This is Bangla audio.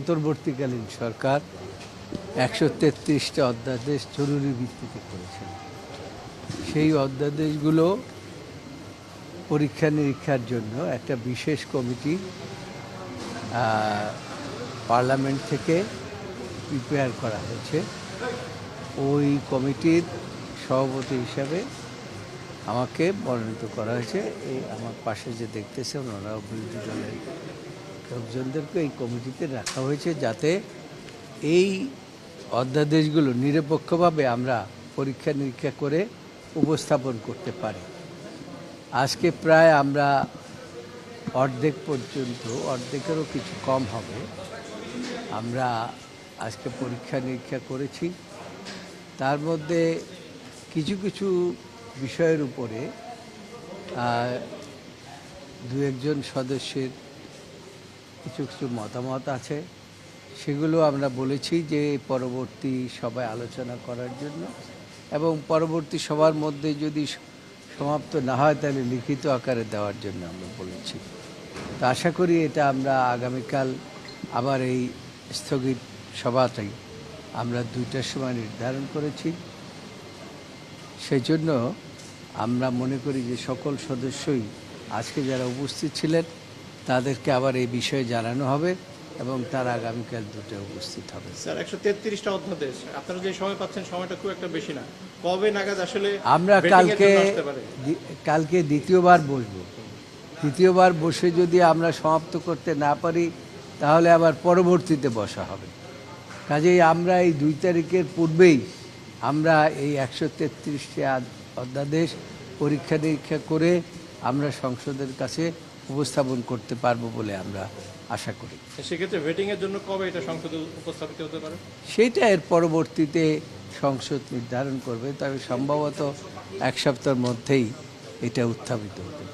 অন্তর্বর্তীকালীন সরকার 133টা অধ্যাদেশ জরুরি ভিত্তিতে করেছেন। সেই অধ্যাদেশগুলো পরীক্ষা নিরীক্ষার জন্য একটা বিশেষ কমিটি পার্লামেন্ট থেকে প্রিপেয়ার করা হয়েছে। ওই কমিটির সভাপতি হিসাবে আমাকে মনোনীত করা হয়েছে। এই আমার পাশে যে দেখতেছেন ওনারাও বিরোধী দলের লোকজনদেরকে এই কমিটিতে রাখা হয়েছে, যাতে এই অধ্যাদেশগুলো নিরপেক্ষভাবে আমরা পরীক্ষা নিরীক্ষা করে উপস্থাপন করতে পারি। আজকে প্রায় আমরা অর্ধেক পর্যন্ত, অর্ধেকেরও কিছু কম হবে, আমরা আজকে পরীক্ষা নিরীক্ষা করেছি। তার মধ্যে কিছু কিছু বিষয়ের উপরে দু একজন সদস্যের কিছু কিছু মতামত আছে, সেগুলো আমরা বলেছি যে পরবর্তী সভায় আলোচনা করার জন্য, এবং পরবর্তী সভার মধ্যে যদি সমাপ্ত না হয় তাহলে লিখিত আকারে দেওয়ার জন্য আমরা বলেছি। তো আশা করি এটা আমরা আগামীকাল আবার এই স্থগিত সভাটাই আমরা 2টার সময় নির্ধারণ করেছি। সেই জন্য আমরা মনে করি যে সকল সদস্যই আজকে যারা উপস্থিত ছিলেন তাদেরকে আবার এই বিষয়ে জানানো হবে এবং তারা আগামীকাল 2টায় উপস্থিত হবে। স্যার, 133টা অধ্যাদেশ, আপনারা যে সময় পাচ্ছেন সময়টা খুব একটা বেশি না, কবে নাগাদ আসলে আমরা কালকে দ্বিতীয়বার বসবো। দ্বিতীয়বার বসে যদি আমরা সমাপ্ত করতে না পারি তাহলে আবার পরবর্তীতে বসা হবে। কাজেই আমরা এই 2 তারিখের পূর্বেই আমরা এই 133টি অধ্যাদেশ পরীক্ষা নিরীক্ষা করে আমরা সংসদের কাছে উপস্থাপন করতে পারবো বলে আমরা আশা করি। সেক্ষেত্রে ভেটিংয়ের জন্য কবে এটা সংসদে উপস্থাপিত হতে পারে? সেইটা এর পরবর্তীতে সংসদ নির্ধারণ করবে, তবে সম্ভবত 1 সপ্তাহের মধ্যেই এটা উত্থাপিত হবে।